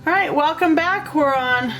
Alright, welcome back. We're on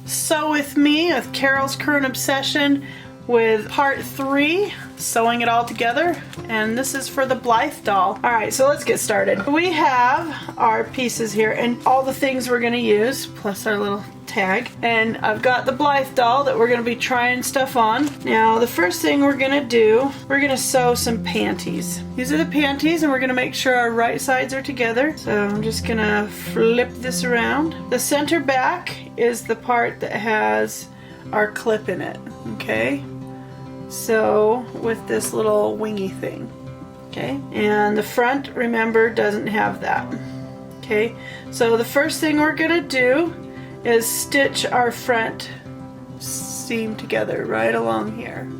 Sew With Me with Carol's Current Obsession with part 3, sewing it all together, and this is for the Blythe doll. Alright, so let's get started. We have our pieces here and all the things we're going to use, plus our little tag. And I've got the Blythe doll that we're going to be trying stuff on. Now, the first thing we're going to do, we're going to sew some panties. These are the panties, and we're going to make sure our right sides are together. So I'm just going to flip this around. The center back is the part that has our clip in it, okay? So with this little wingy thing, okay? And the front, remember, doesn't have that, okay? So the first thing we're gonna do is stitch our front seam together right along here,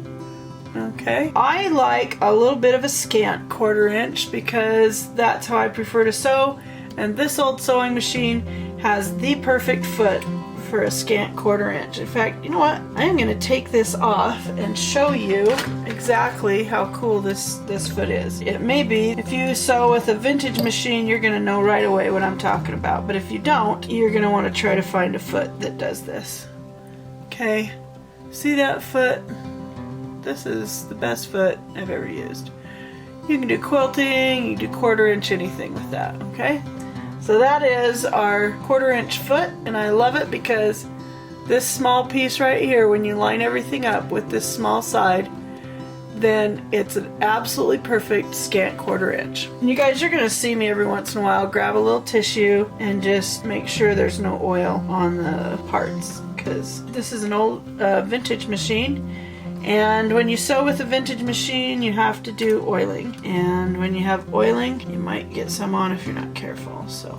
okay? I like a little bit of a scant 1/4 inch because that's how I prefer to sew, and this old sewing machine has the perfect foot for a scant 1/4 inch. In fact, you know what? I am going to take this off and show you exactly how cool this foot is. It may be, if you sew with a vintage machine, you're going to know right away what I'm talking about. But if you don't, you're going to want to try to find a foot that does this. Okay, see that foot? This is the best foot I've ever used. You can do quilting, you can do 1/4 inch anything with that, okay? So that is our 1/4 inch foot, and I love it because this small piece right here, when you line everything up with this small side, then it's an absolutely perfect scant 1/4 inch. And you guys, you're gonna see me every once in a while grab a little tissue and just make sure there's no oil on the parts, because this is an old vintage machine. And when you sew with a vintage machine, you have to do oiling. And when you have oiling, you might get some on if you're not careful. So,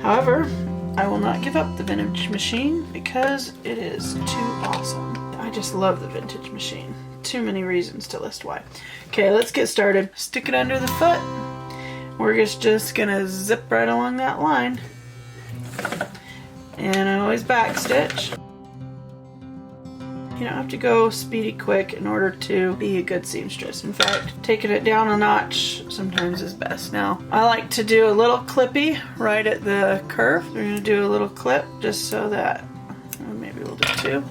however, I will not give up the vintage machine because it is too awesome. I just love the vintage machine. Too many reasons to list why. Okay, let's get started. Stick it under the foot. We're just gonna zip right along that line. And I always back stitch. You don't have to go speedy quick in order to be a good seamstress. In fact, taking it down a notch sometimes is best. Now, I like to do a little clippy right at the curve. We're going to do a little clip just so that, or maybe we'll do 2,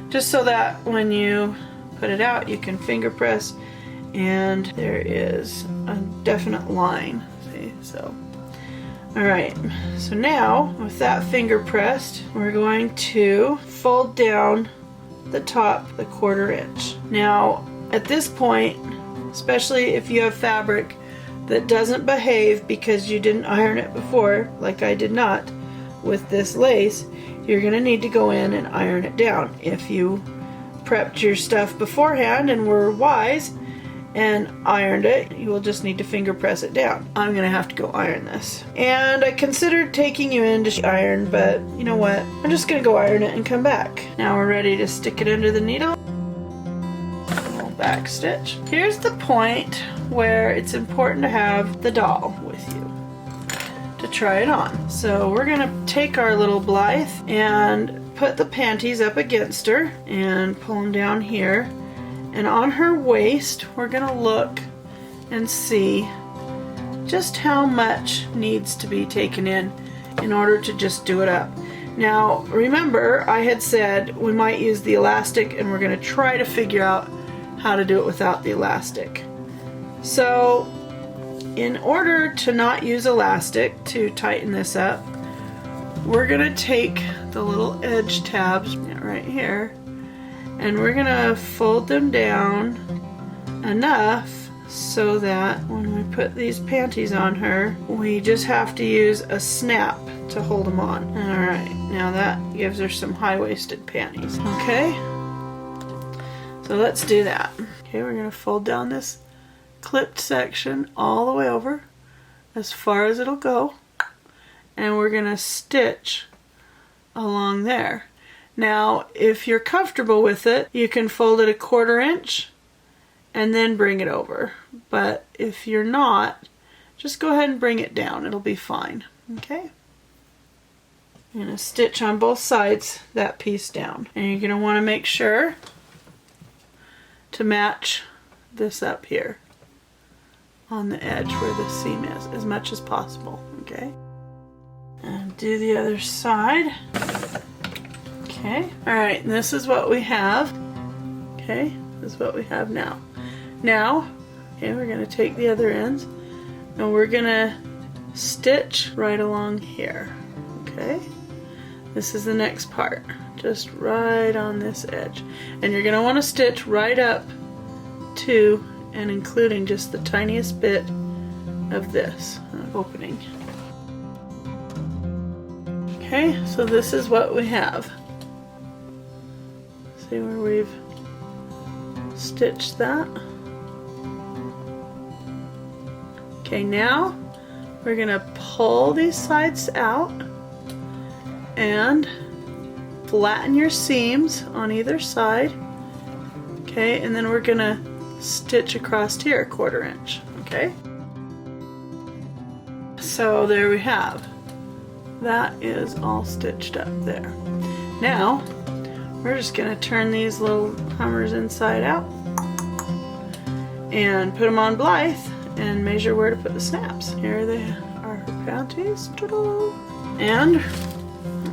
just so that when you put it out, you can finger press and there is a definite line. See, so. Alright, so now with that finger pressed, we're going to fold down the top the 1/4 inch. Now at this point, especially if you have fabric that doesn't behave because you didn't iron it before, like I did not with this lace, you're gonna need to go in and iron it down. If you prepped your stuff beforehand and were wise and ironed it, you will just need to finger press it down. I'm gonna have to go iron this. And I considered taking you in to iron, but you know what? I'm just gonna go iron it and come back. Now we're ready to stick it under the needle. We'll back stitch. Here's the point where it's important to have the doll with you to try it on. So we're gonna take our little Blythe and put the panties up against her and pull them down here. And on her waist, we're gonna look and see just how much needs to be taken in order to just do it up. Now, remember, I had said we might use the elastic, and we're gonna try to figure out how to do it without the elastic. So, in order to not use elastic to tighten this up, we're gonna take the little edge tabs right here, and we're gonna fold them down enough so that when we put these panties on her, we just have to use a snap to hold them on. Alright, now that gives her some high-waisted panties. Okay? So let's do that. Okay, we're gonna fold down this clipped section all the way over, as far as it'll go, and we're gonna stitch along there. Now, if you're comfortable with it, you can fold it a 1/4 inch and then bring it over. But if you're not, just go ahead and bring it down. It'll be fine. Okay? You're going to stitch on both sides that piece down. And you're going to want to make sure to match this up here on the edge where the seam is as much as possible. Okay? And do the other side. Okay, all right, and this is what we have. Okay, this is what we have now. Now, okay, we're gonna take the other ends and we're gonna stitch right along here, okay? This is the next part, just right on this edge. And you're gonna wanna stitch right up to and including just the tiniest bit of this opening. Okay, so this is what we have. See where we've stitched that? Okay, now we're gonna pull these sides out and flatten your seams on either side. Okay, and then we're gonna stitch across here 1/4 inch. Okay, so there we have. That is all stitched up there. Now we're just gonna turn these little hummers inside out and put them on Blythe and measure where to put the snaps. Here they are, her panties. Ta-da! And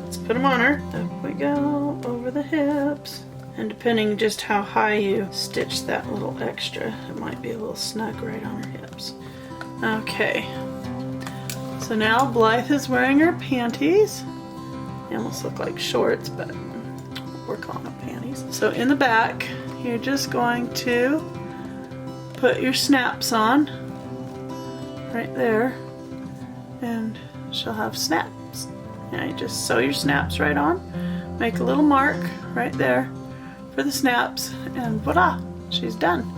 let's put them on her. Up we go, over the hips. And depending just how high you stitch that little extra, it might be a little snug right on her hips. Okay, so now Blythe is wearing her panties. They almost look like shorts, but we're calling them panties. So in the back, you're just going to put your snaps on right there, and she'll have snaps. Now you just sew your snaps right on, make a little mark right there for the snaps, and voila, she's done.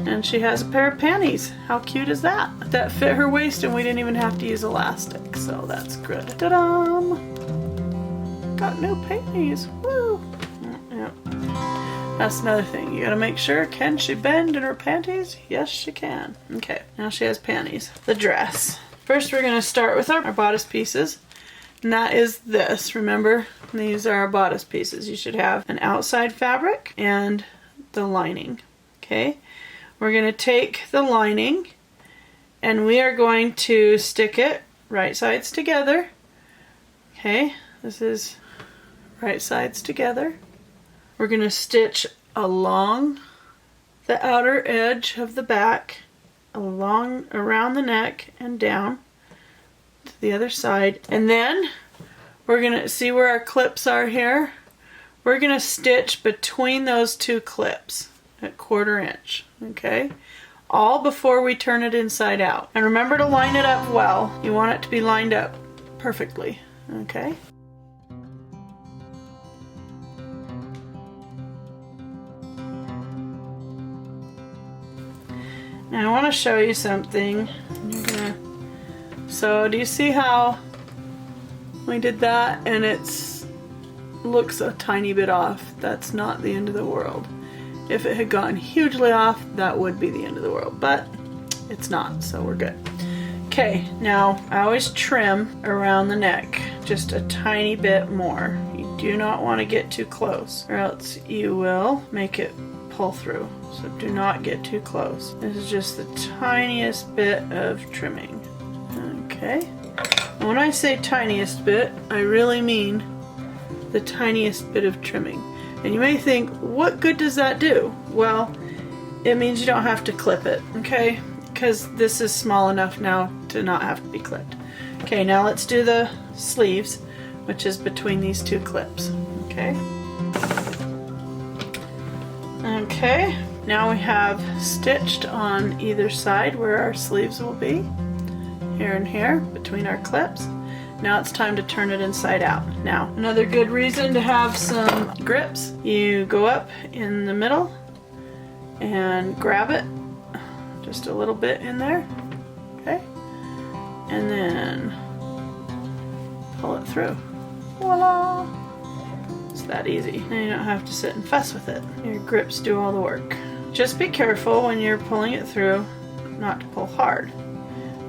And she has a pair of panties. How cute is that? That fit her waist and we didn't even have to use elastic, so that's good. Ta-da! Got new panties, woo! Yep. That's another thing. You gotta make sure, can she bend in her panties? Yes, she can. Okay, now she has panties. The dress. First we're gonna start with our bodice pieces. And that is this. Remember, these are our bodice pieces. You should have an outside fabric and the lining. Okay, we're gonna take the lining and we are going to stick it right sides together. Okay, this is right sides together. We're going to stitch along the outer edge of the back, along around the neck and down to the other side. And then we're going to see where our clips are here. We're going to stitch between those two clips at 1/4 inch. Okay, all before we turn it inside out. And remember to line it up well. You want it to be lined up perfectly. Okay. Now I want to show you something. So do you see how we did that and it's looks a tiny bit off? That's not the end of the world. If it had gone hugely off, that would be the end of the world, but it's not, so we're good. Okay, now I always trim around the neck just a tiny bit more. You do not want to get too close or else you will make it pull through. So do not get too close. This is just the tiniest bit of trimming. Okay. And when I say tiniest bit, I really mean the tiniest bit of trimming. And you may think, what good does that do? Well, it means you don't have to clip it, okay? Because this is small enough now to not have to be clipped. Okay, now let's do the sleeves, which is between these two clips, okay? Okay, now we have stitched on either side where our sleeves will be, here and here, between our clips. Now it's time to turn it inside out. Now, another good reason to have some grips, you go up in the middle and grab it, just a little bit in there, okay? And then pull it through. Voila! It's that easy. Now you don't have to sit and fuss with it. Your grips do all the work. Just be careful when you're pulling it through not to pull hard.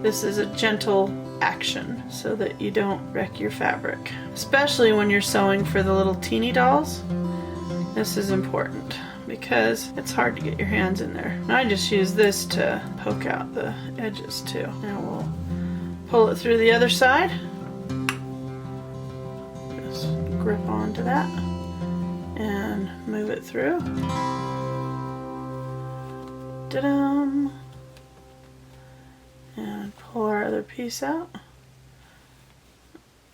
This is a gentle action so that you don't wreck your fabric. Especially when you're sewing for the little teeny dolls. This is important because it's hard to get your hands in there. And I just use this to poke out the edges too. Now we'll pull it through the other side. grip onto that and move it through. Ta-da! And pull our other piece out.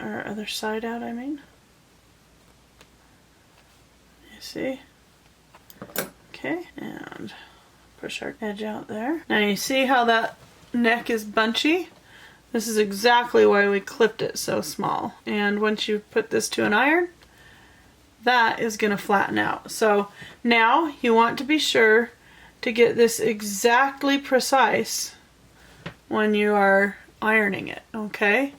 Our other side out, I mean. You see? Okay, and push our edge out there. Now you see how that neck is bunchy? This is exactly why we clipped it so small. And once you put this to an iron, that is going to flatten out. So now you want to be sure to get this exactly precise when you are ironing it, okay?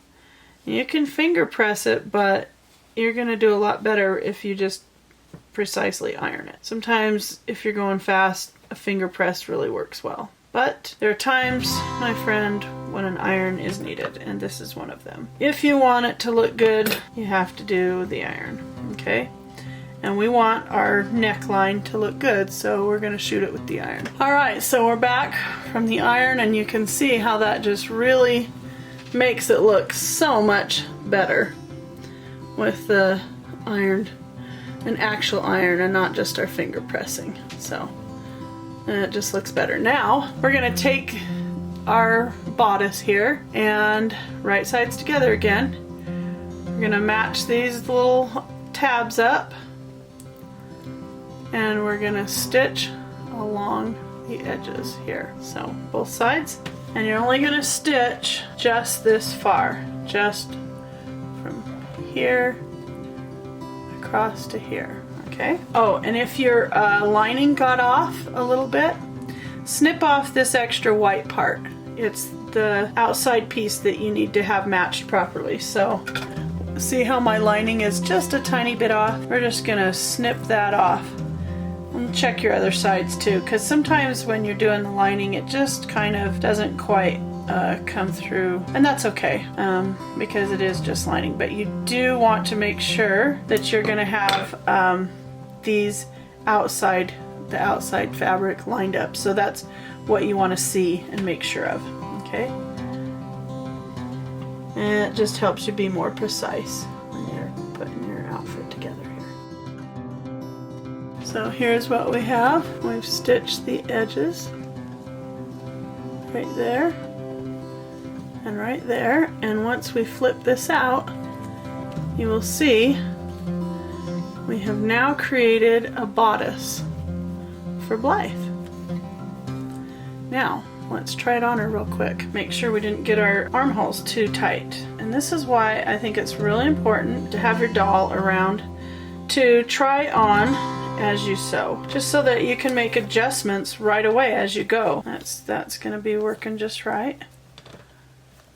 You can finger press it, but you're going to do a lot better if you just precisely iron it. Sometimes if you're going fast, a finger press really works well. But there are times, my friend, when an iron is needed, and this is one of them. If you want it to look good, you have to do the iron, okay? And we want our neckline to look good, so we're going to shoot it with the iron. Alright, so we're back from the iron, and you can see how that just really makes it look so much better with the ironed, an actual iron and not just our finger pressing. So it just looks better. Now we're going to take our bodice here and right sides together again. We're going to match these little tabs up, and we're going to stitch along the edges here. So both sides, and you're only going to stitch just this far, just from here across to here, okay? Oh, and if your lining got off a little bit, snip off this extra white part. It's the outside piece that you need to have matched properly. So see how my lining is just a tiny bit off? We're just gonna snip that off. And check your other sides too, because sometimes when you're doing the lining it just kind of doesn't quite come through, and that's okay, because it is just lining. But you do want to make sure that you're gonna have these the outside fabric lined up. So that's what you want to see and make sure of, okay? And it just helps you be more precise when you're putting your outfit together here. So here's what we have. We've stitched the edges right there and right there, and once we flip this out, you will see we have now created a bodice for Blythe. Now let's try it on her real quick. Make sure we didn't get our armholes too tight. And this is why I think it's really important to have your doll around to try on as you sew, just so that you can make adjustments right away as you go. That's going to be working just right.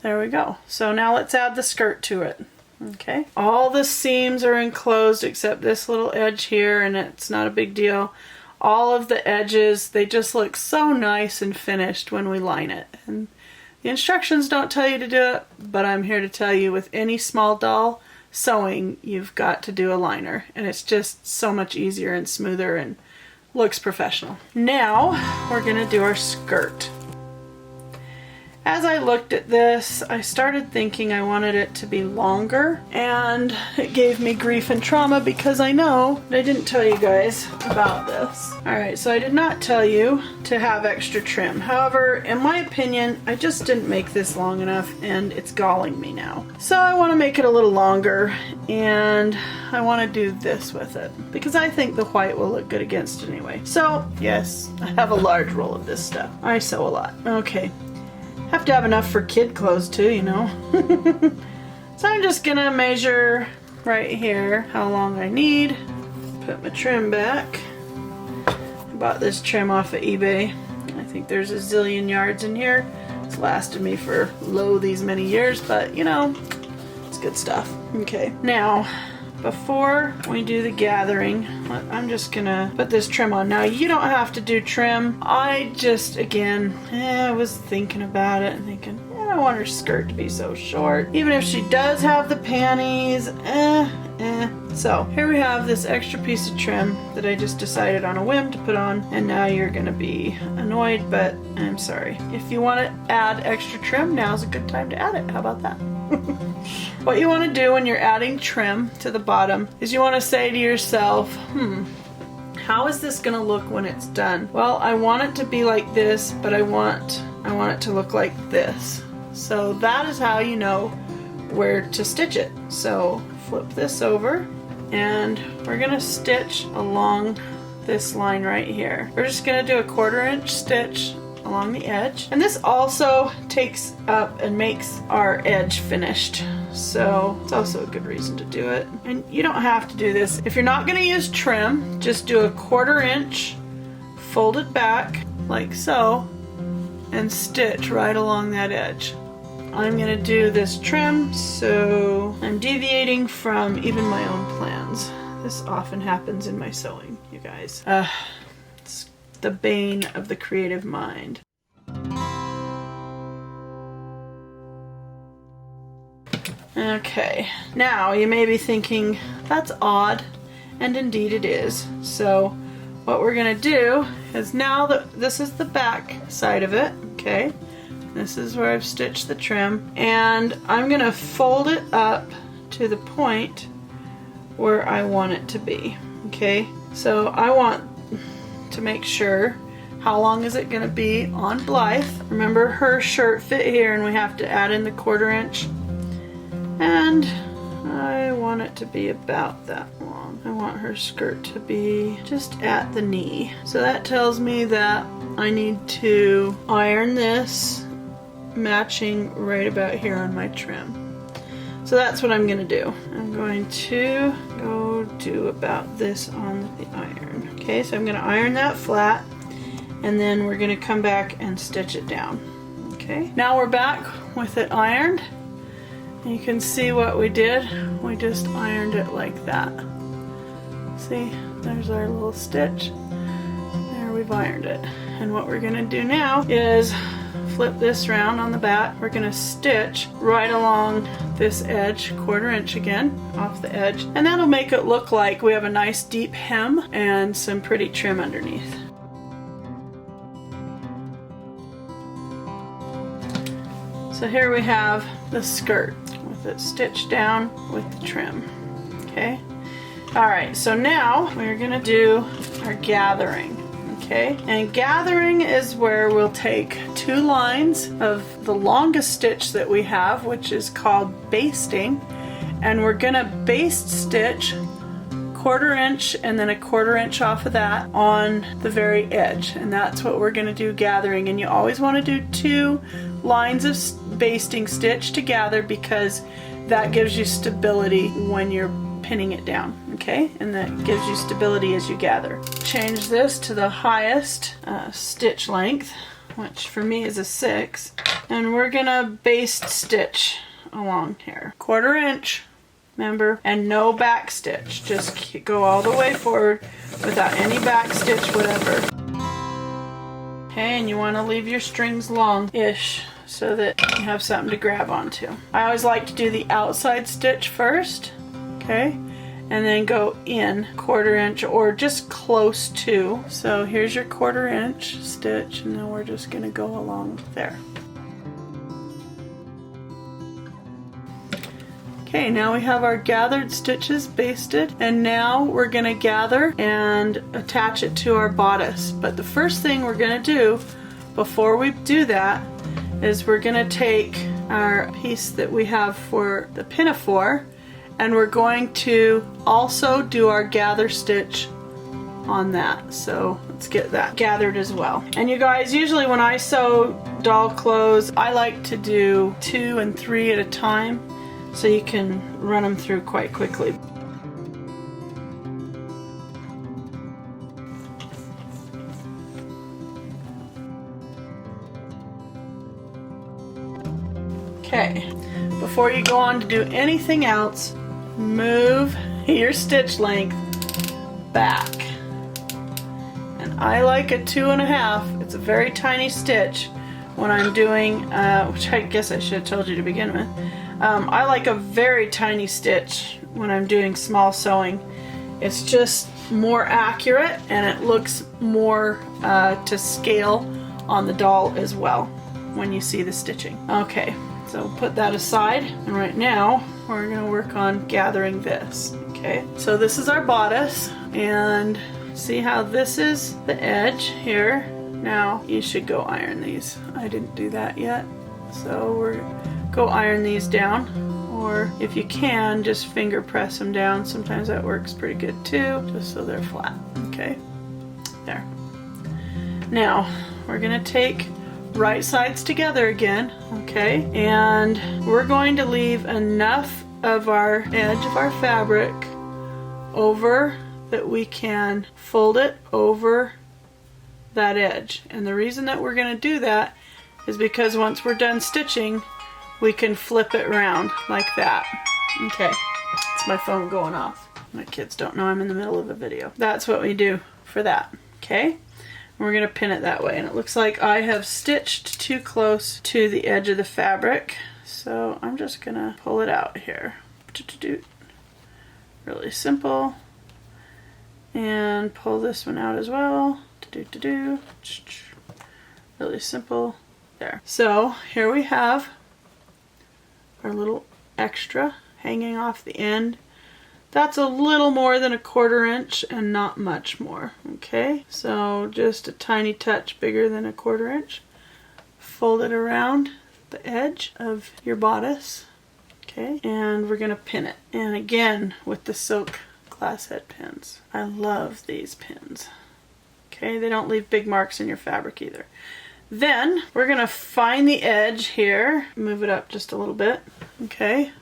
There we go. So now let's add the skirt to it. Okay, all the seams are enclosed except this little edge here, and it's not a big deal. All of the edges, they just look so nice and finished when we line it. And the instructions don't tell you to do it, but I'm here to tell you with any small doll sewing, you've got to do a liner, and it's just so much easier and smoother and looks professional. Now we're gonna do our skirt. As I looked at this, I started thinking I wanted it to be longer, and it gave me grief and trauma because I know that I didn't tell you guys about this. Alright, so I did not tell you to have extra trim. However, in my opinion, I just didn't make this long enough and it's galling me now. So I want to make it a little longer, and I want to do this with it because I think the white will look good against it anyway. So, yes, I have a large roll of this stuff. I sew a lot. Okay. Have to have enough for kid clothes too, you know. So I'm just gonna measure right here how long I need. Put my trim back. I bought this trim off of eBay. I think there's a zillion yards in here. It's lasted me for these many years, but you know, it's good stuff. Okay, now before we do the gathering, I'm just gonna put this trim on. Now you don't have to do trim. I just, again, I was thinking about it and thinking, I don't want her skirt to be so short. Even if she does have the panties, So here we have this extra piece of trim that I just decided on a whim to put on, and now you're gonna be annoyed, but I'm sorry. If you want to add extra trim, now's a good time to add it. How about that? What you want to do when you're adding trim to the bottom is you want to say to yourself, how is this going to look when it's done? Well, I want it to be like this, but I want it to look like this. So that is how you know where to stitch it. So flip this over and we're going to stitch along this line right here. We're just going to do a 1/4 inch stitch along the edge, and this also takes up and makes our edge finished, so it's also a good reason to do it. And you don't have to do this if you're not going to use trim. Just do a 1/4 inch, fold it back like so, and stitch right along that edge. I'm going to do this trim, so I'm deviating from even my own plans. This often happens in my sewing, you guys. It's the bane of the creative mind. Okay, now you may be thinking, that's odd, and indeed it is. So what we're gonna do is, now that this is the back side of it, okay, this is where I've stitched the trim, and I'm gonna fold it up to the point where I want it to be, okay? So I want to make sure, how long is it gonna be on Blythe? Remember, her shirt fit here and we have to add in the 1/4 inch. And I want it to be about that long. I want her skirt to be just at the knee. So that tells me that I need to iron this matching right about here on my trim. So that's what I'm gonna do. I'm going to go do about this on the iron. Okay, so I'm gonna iron that flat, and then we're gonna come back and stitch it down. Okay, now we're back with it ironed. You can see what we did. We just ironed it like that. See, there's our little stitch. There, we've ironed it. And what we're gonna do now is flip this round on the back. We're gonna stitch right along this edge, 1/4 inch again, off the edge. And that'll make it look like we have a nice deep hem and some pretty trim underneath. So here we have the skirt with it stitched down with the trim, okay? All right, so now we're gonna do our gathering. Okay, and gathering is where we'll take 2 lines of the longest stitch that we have, which is called basting, and we're gonna baste stitch 1/4 inch and then a 1/4 inch off of that on the very edge, and that's what we're gonna do gathering. And you always want to do 2 lines of basting stitch to gather, because that gives you stability when you're pinning it down, okay? And that gives you stability as you gather. Change this to the highest stitch length, which for me is a 6, and we're gonna baste stitch along here. 1/4 inch, remember, and no back stitch. Just go all the way forward without any back stitch, whatever. Okay, and you want to leave your strings long-ish so that you have something to grab onto. I always like to do the outside stitch first, okay, and then go in 1/4 inch or just close to. So here's your 1/4 inch stitch, and then we're just gonna go along there. Okay, now we have our gathered stitches basted, and now we're gonna gather and attach it to our bodice. But the first thing we're gonna do before we do that is we're gonna take our piece that we have for the pinafore, and we're going to also do our gather stitch on that. So let's get that gathered as well. And you guys, usually when I sew doll clothes, I like to do 2 and 3 at a time, so you can run them through quite quickly. Okay, before you go on to do anything else, move your stitch length back. And I like a 2.5. It's a very tiny stitch when I'm doing, which I guess I should have told you to begin with. I like a very tiny stitch when I'm doing small sewing. It's just more accurate, and it looks more to scale on the doll as well when you see the stitching. Okay, So put that aside, and right now we're gonna work on gathering this, okay? So this is our bodice, and see how this is the edge here? Now you should go iron these. I didn't do that yet. So go iron these down, or if you can, just finger press them down. Sometimes that works pretty good too, just so they're flat, okay? There. Now, we're gonna take right sides together again, okay? And we're going to leave enough of our edge of our fabric over that we can fold it over that edge. And the reason that we're gonna do that is because once we're done stitching, we can flip it around like that. Okay, it's my phone going off. My kids don't know I'm in the middle of a video. That's what we do for that, okay? We're gonna pin it that way, and it looks like I have stitched too close to the edge of the fabric, so I'm just gonna pull it out here. Really simple. And pull this one out as well. Really simple. There. So here we have our little extra hanging off the end. That's a little more than 1/4 inch and not much more, okay? So just a tiny touch bigger than 1/4 inch. Fold it around the edge of your bodice, okay? And we're gonna pin it. And again, with the silk glass head pins. I love these pins. Okay, they don't leave big marks in your fabric either. Then we're gonna find the edge here, move it up just a little bit, okay?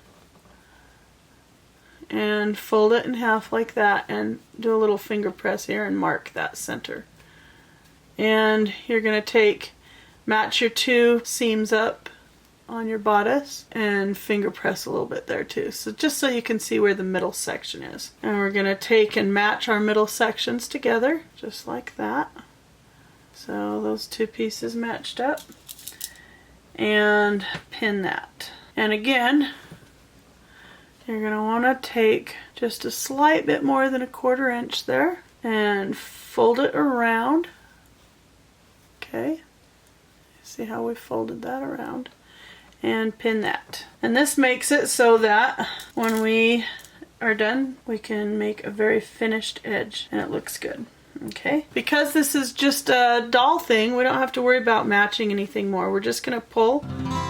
And fold it in half like that and do a little finger press here and mark that center. And you're gonna match your 2 seams up on your bodice and finger press a little bit there too. So just so you can see where the middle section is. And we're gonna take and match our middle sections together, just like that. So those 2 pieces matched up. And pin that. And again, you're gonna wanna take just a slight bit more than 1/4 inch there and fold it around. Okay, see how we folded that around? And pin that. And this makes it so that when we are done, we can make a very finished edge and it looks good. Okay, because this is just a doll thing, we don't have to worry about matching anything more. We're just gonna pull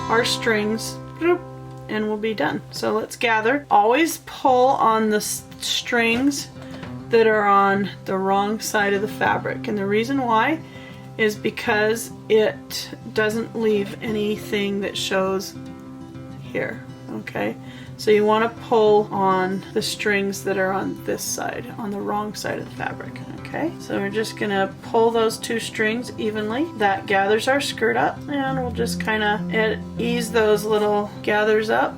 our strings and we'll be done. So let's gather. Always pull on the strings that are on the wrong side of the fabric, and the reason why is because it doesn't leave anything that shows here, okay? So you want to pull on the strings that are on this side, on the wrong side of the fabric, okay? So we're just gonna pull those 2 strings evenly. That gathers our skirt up, and we'll just kind of ease those little gathers up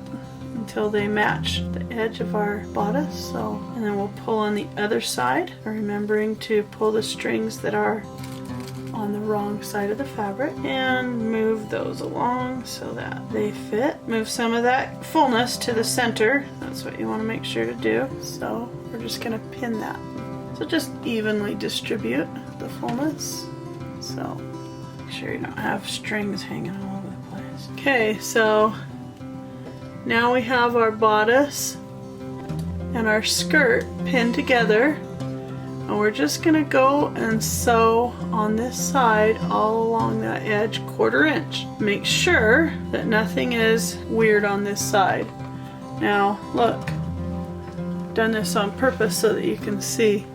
until they match the edge of our bodice. So, and then we'll pull on the other side, remembering to pull the strings that are on the wrong side of the fabric and move those along so that they fit. Move some of that fullness to the center. That's what you want to make sure to do. So we're just going to pin that. So just evenly distribute the fullness. So make sure you don't have strings hanging all over the place. Okay, so now we have our bodice and our skirt pinned together. And we're just gonna go and sew on this side all along that edge 1/4 inch. Make sure that nothing is weird on this side. Now look, I've done this on purpose so that you can see.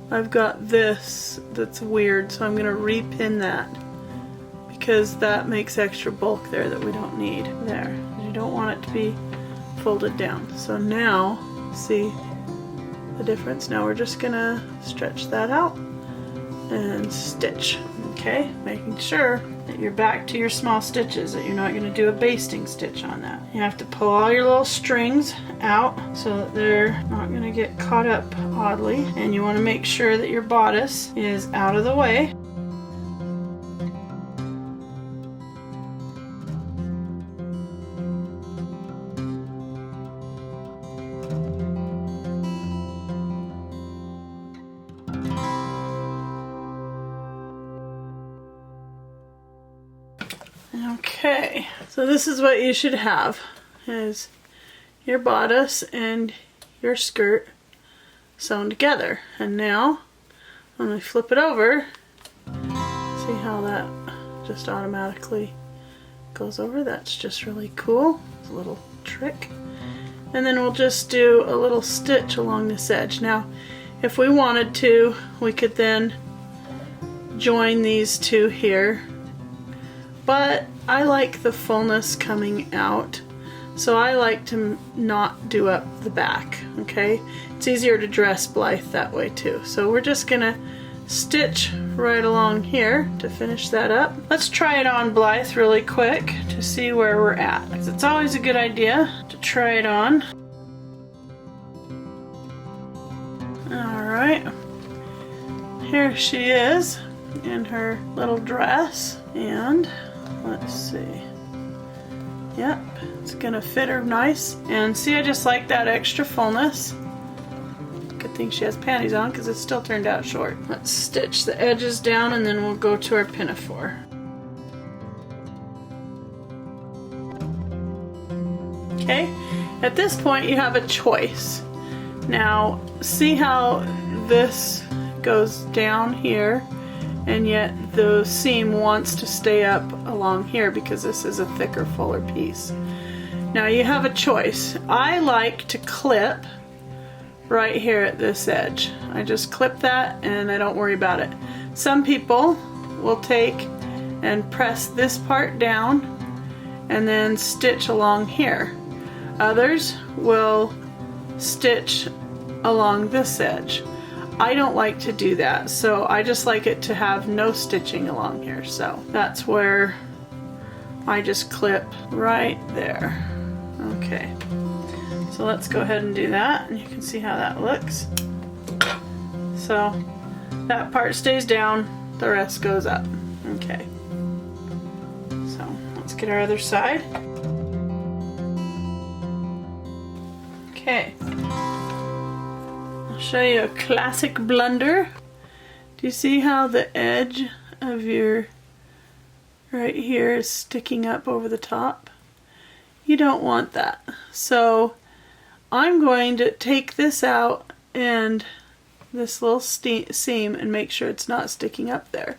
I've got this that's weird, so I'm gonna repin that because that makes extra bulk there that we don't need. There, you don't want it to be folded down. So now, see the difference? Now we're just gonna stretch that out and stitch, okay? Making sure that you're back to your small stitches, that you're not gonna do a basting stitch on that. You have to pull all your little strings out so that they're not gonna get caught up oddly, and you wanna make sure that your bodice is out of the way. Okay, Okay, so this is what you should have, is your bodice and your skirt sewn together. And now, when we flip it over, see how that just automatically goes over? That's just really cool. It's a little trick. And then we'll just do a little stitch along this edge. Now, if we wanted to, we could then join these two here, but I like the fullness coming out, so I like to not do up the back, okay? It's easier to dress Blythe that way too. So we're just gonna stitch right along here to finish that up. Let's try it on Blythe really quick to see where we're at. It's always a good idea to try it on. Alright, here she is in her little dress, and let's see. Yep, it's gonna fit her nice. And see, I just like that extra fullness. Good thing she has panties on because it still turned out short. Let's stitch the edges down and then we'll go to our pinafore. Okay, at this point you have a choice. Now, see how this goes down here, and yet the seam wants to stay up along here because this is a thicker, fuller piece. Now you have a choice. I like to clip right here at this edge. I just clip that and I don't worry about it. Some people will take and press this part down and then stitch along here. Others will stitch along this edge. I don't like to do that, so I just like it to have no stitching along here. So that's where I just clip right there. Okay, so let's go ahead and do that, and you can see how that looks. So that part stays down, the rest goes up. Okay, so let's get our other side. Okay, I'll show you a classic blunder. Do you see how the edge of your right here is sticking up over the top? You don't want that. So I'm going to take this out and this little seam and make sure it's not sticking up there.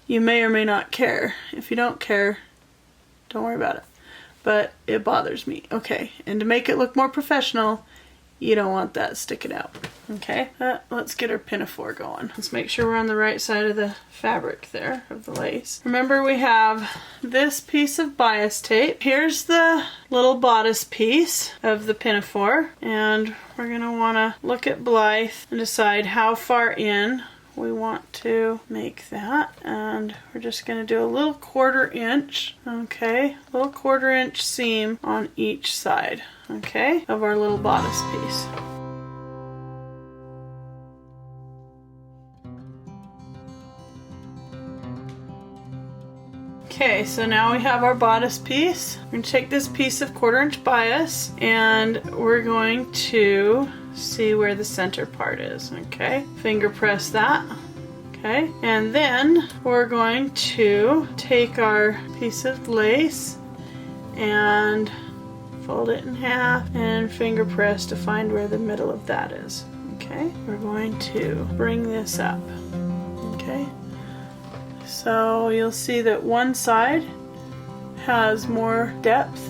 You may or may not care. If you don't care, don't worry about it. But it bothers me. Okay, and to make it look more professional, you don't want that sticking out. Okay, let's get our pinafore going. Let's make sure we're on the right side of the fabric there, of the lace. Remember, we have this piece of bias tape. Here's the little bodice piece of the pinafore, and we're gonna wanna look at Blythe and decide how far in we want to make that, and we're just going to do a little 1/4 inch, okay, a little 1/4 inch seam on each side, okay, of our little bodice piece. Okay, so now we have our bodice piece. We're going to take this piece of 1/4 inch bias and we're going to see where the center part is, okay? Finger press that, okay? And then we're going to take our piece of lace and fold it in half and finger press to find where the middle of that is, okay? We're going to bring this up, okay? So you'll see that one side has more depth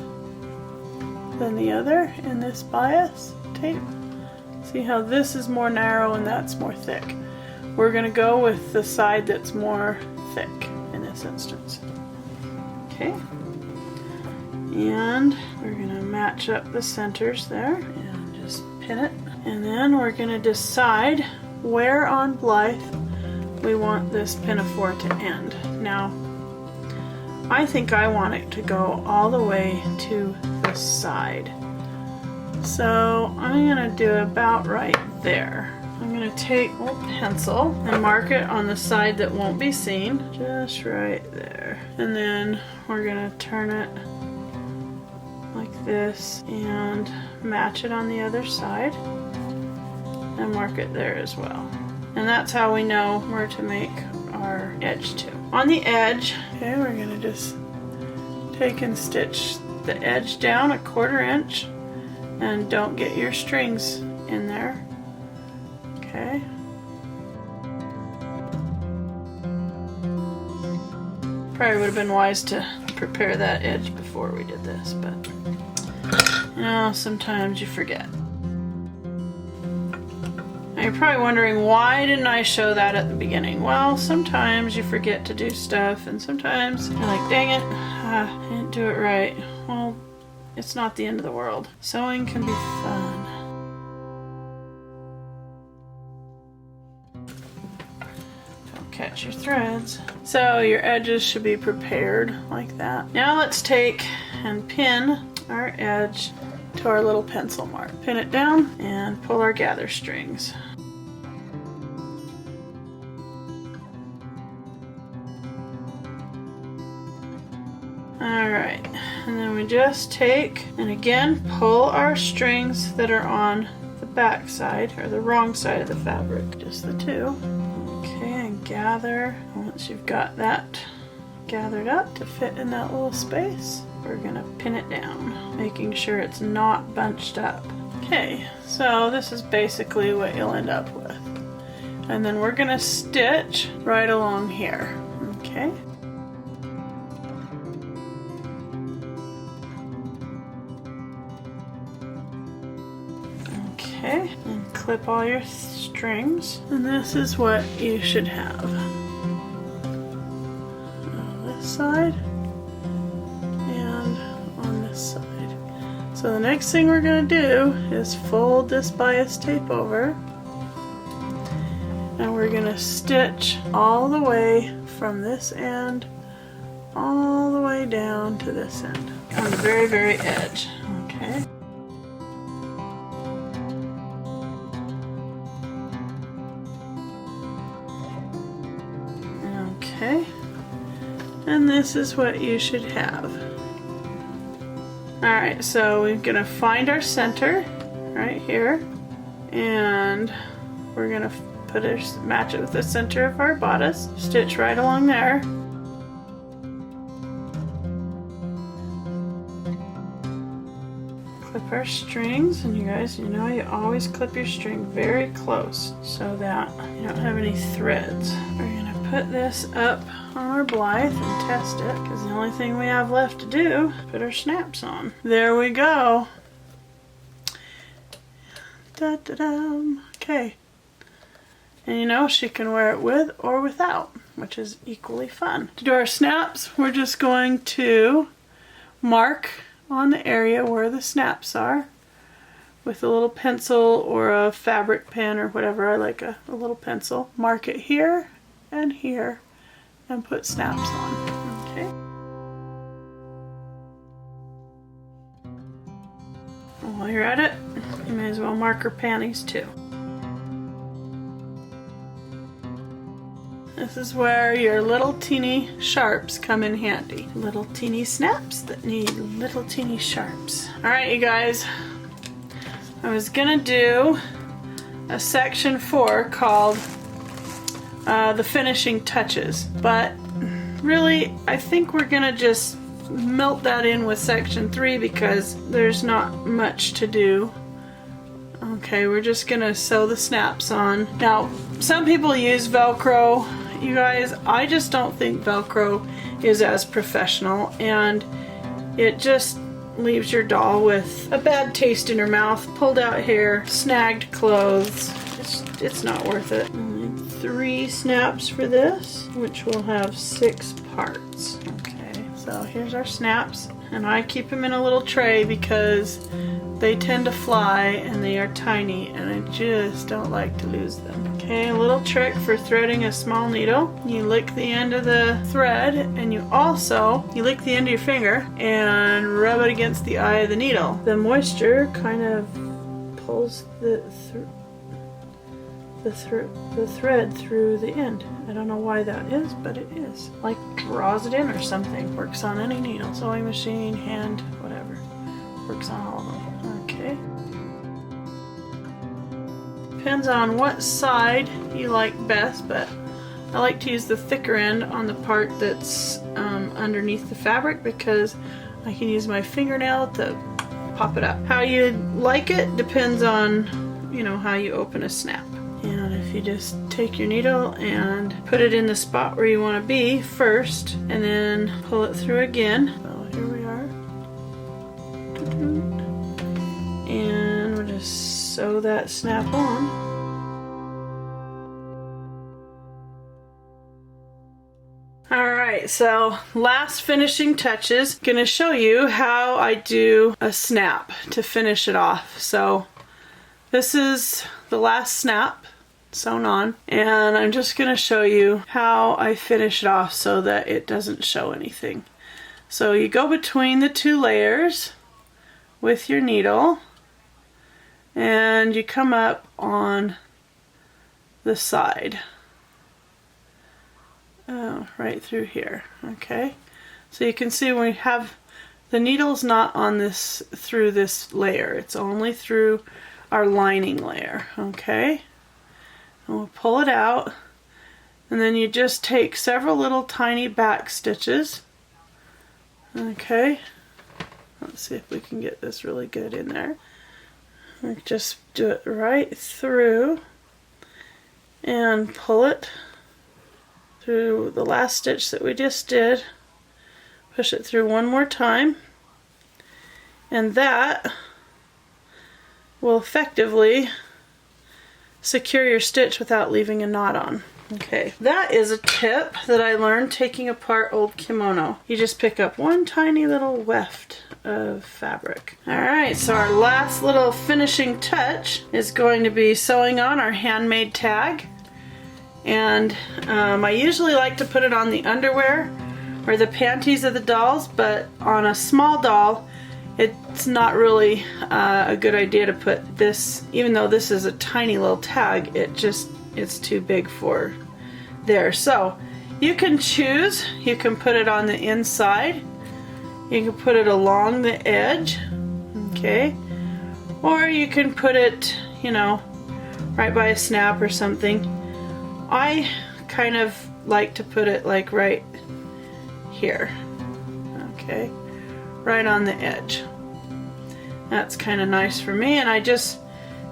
than the other in this bias tape. See how this is more narrow and that's more thick. We're going to go with the side that's more thick in this instance. Okay. And we're going to match up the centers there and just pin it. And then we're going to decide where on Blythe we want this pinafore to end. Now, I think I want it to go all the way to the side. So I'm going to do about right there. I'm going to take a little pencil and mark it on the side that won't be seen, just right there. And then we're going to turn it like this and match it on the other side and mark it there as well. And that's how we know where to make our edge to. On the edge, okay, we're going to just take and stitch the edge down 1/4 inch, and don't get your strings in there. Okay. Probably would have been wise to prepare that edge before we did this, but you know, sometimes you forget. Now you're probably wondering, why didn't I show that at the beginning? Well, sometimes you forget to do stuff, and sometimes you're like, dang it, I didn't do it right. Well, it's not the end of the world. Sewing can be fun. Don't catch your threads. So your edges should be prepared like that. Now let's take and pin our edge to our little pencil mark. Pin it down and pull our gather strings. Alright, and then we just take and again pull our strings that are on the back side, or the wrong side of the fabric, just the two. Okay, and gather. Once you've got that gathered up to fit in that little space, we're gonna pin it down, making sure it's not bunched up. Okay, so this is basically what you'll end up with. And then we're gonna stitch right along here, okay? Okay, and clip all your strings. And this is what you should have. On this side and on this side. So the next thing we're going to do is fold this bias tape over. And we're going to stitch all the way from this end all the way down to this end. On the very, very edge. Okay. Okay, and this is what you should have. Alright, so we're going to find our center right here, and we're going to put it, match it with the center of our bodice, stitch right along there. Clip our strings, and you guys, you know, you always clip your string very close so that you don't have any threads. We're going to put this up on our Blythe and test it, because the only thing we have left to do is put our snaps on. There we go. Da da da. Okay. And you know, she can wear it with or without, which is equally fun. To do our snaps, we're just going to mark on the area where the snaps are with a little pencil or a fabric pen or whatever. I like a little pencil. Mark it here and here and put snaps on. Okay. And while you're at it, you may as well mark her panties too. This is where your little teeny sharps come in handy. Little teeny snaps that need little teeny sharps. Alright, you guys, I was gonna do a section 4 called the finishing touches, but really I think we're gonna just melt that in with section 3 because there's not much to do. Okay, we're just gonna sew the snaps on. Now, some people use Velcro. You guys, I just don't think Velcro is as professional, and it just leaves your doll with a bad taste in her mouth, pulled out hair, snagged clothes. It's not worth it. Only 3 snaps for this, which will have 6 parts. Okay, so here's our snaps, and I keep them in a little tray because they tend to fly and they are tiny, and I just don't like to lose them. Okay, a little trick for threading a small needle. You lick the end of the thread, and you lick the end of your finger and rub it against the eye of the needle. The moisture kind of pulls the thread through the end. I don't know why that is, but it is. Like draws it in or something. Works on any needle. Sewing machine, hand, whatever. Works on all of them. Okay. Depends on what side you like best, but I like to use the thicker end on the part that's underneath the fabric because I can use my fingernail to pop it up. How you like it depends on, you know, how you open a snap. And if you just take your needle and put it in the spot where you want to be first, and then pull it through again. So here we are. And we'll just sew that snap on. Alright, so last finishing touches. Gonna show you how I do a snap to finish it off. So this is the last snap sewn on, and I'm just gonna show you how I finish it off so that it doesn't show anything. So you go between the two layers with your needle and you come up on the side. Right through here. Okay, so you can see when we have the needle's not on this through this layer, it's only through our lining layer. Okay, and we'll pull it out, and then you just take several little tiny back stitches. Okay, let's see if we can get this really good in there. We just do it right through and pull it through the last stitch that we just did. Push it through one more time, and that will effectively secure your stitch without leaving a knot on. Okay, that is a tip that I learned taking apart old kimono. You just pick up one tiny little weft of fabric. Alright, so our last little finishing touch is going to be sewing on our handmade tag. And I usually like to put it on the underwear or the panties of the dolls, but on a small doll it's not really a good idea to put this, even though this is a tiny little tag, it's too big for there. So you can choose, you can put it on the inside, you can put it along the edge, okay, or you can put it, you know, right by a snap or something. I kind of like to put it like right here, okay, right on the edge. That's kind of nice for me, and I just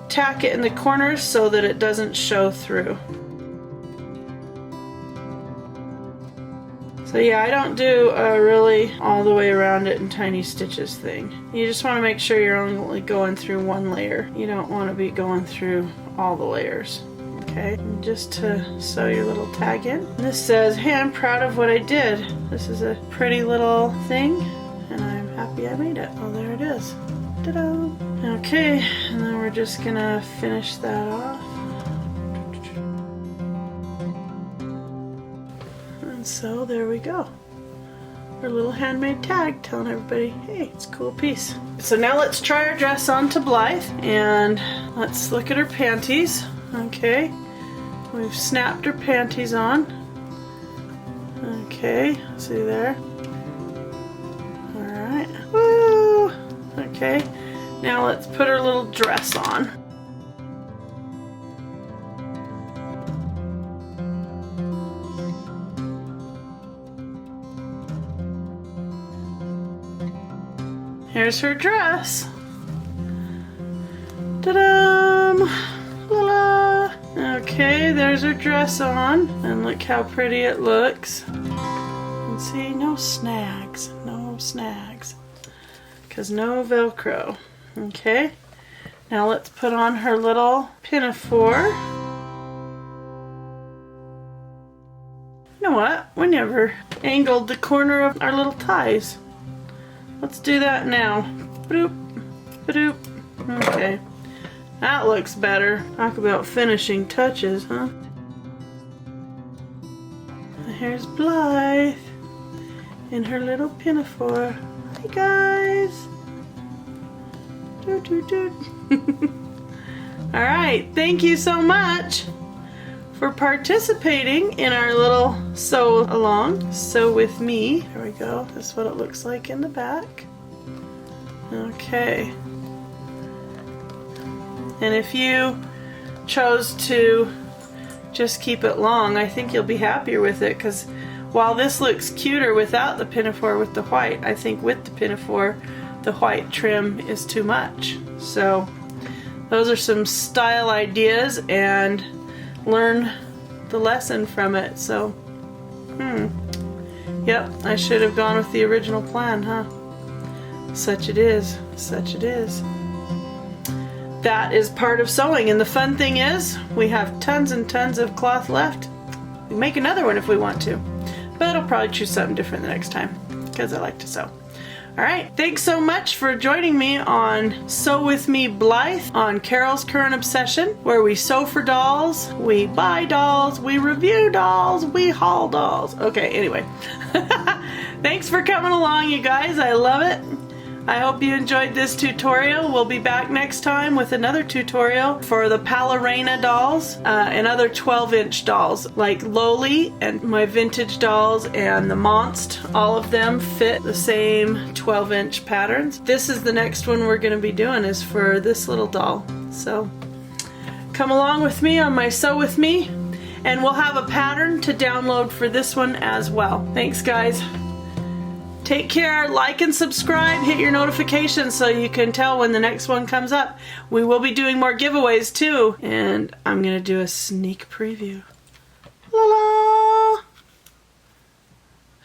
tack it in the corners so that it doesn't show through. So yeah, I don't do a really all the way around it in tiny stitches thing. You just want to make sure you're only going through one layer. You don't want to be going through all the layers. Okay, and just to sew your little tag in. And this says, hey, I'm proud of what I did. This is a pretty little thing, and I'm happy I made it. Oh, there it is. Ta-da! Okay, and then we're just gonna finish that off. And so there we go. Our little handmade tag telling everybody, hey, it's a cool piece. So now let's try our dress on to Blythe, and let's look at her panties. Okay, we've snapped her panties on. Okay, see there? Alright, woo! Okay, now let's put her little dress on. Here's her dress. Ta-da! La-la! Okay, there's her dress on, and look how pretty it looks. And see, no snags, no snags, because no Velcro. Okay, now let's put on her little pinafore. You know what? We never angled the corner of our little ties. Let's do that now. Boop, boop. Okay, that looks better. Talk about finishing touches, huh? Here's Blythe in her little pinafore. Hi guys. Doot, doot, doot. All right, thank you so much for participating in our little sew along. Sew with me. There we go. That's what it looks like in the back. Okay. And if you chose to just keep it long, I think you'll be happier with it, because while this looks cuter without the pinafore with the white, I think with the pinafore the white trim is too much. So those are some style ideas, and learn the lesson from it. So yep, I should have gone with the original plan, huh? Such it is, such it is. That is part of sewing, and the fun thing is we have tons and tons of cloth left. We can make another one if we want to, but I'll probably choose something different the next time because I like to sew. Alright, thanks so much for joining me on Sew With Me Blythe on Carol's Current Obsession, where we sew for dolls, we buy dolls, we review dolls, we haul dolls. Okay, anyway. Thanks for coming along, you guys. I love it. I hope you enjoyed this tutorial. We'll be back next time with another tutorial for the Pallarina dolls and other 12-inch dolls like Loli and my vintage dolls and the Monst. All of them fit the same 12-inch patterns. This is the next one we're going to be doing, is for this little doll. So come along with me on my Sew With Me, and we'll have a pattern to download for this one as well. Thanks, guys. Take care, like and subscribe, hit your notifications so you can tell when the next one comes up. We will be doing more giveaways too, and I'm gonna do a sneak preview. La la!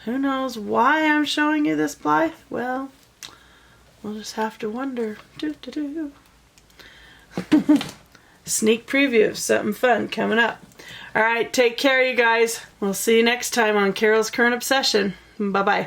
Who knows why I'm showing you this, Blythe? Well, we'll just have to wonder. Sneak preview of something fun coming up. Alright, take care, you guys. We'll see you next time on Carol's Current Obsession. Bye-bye.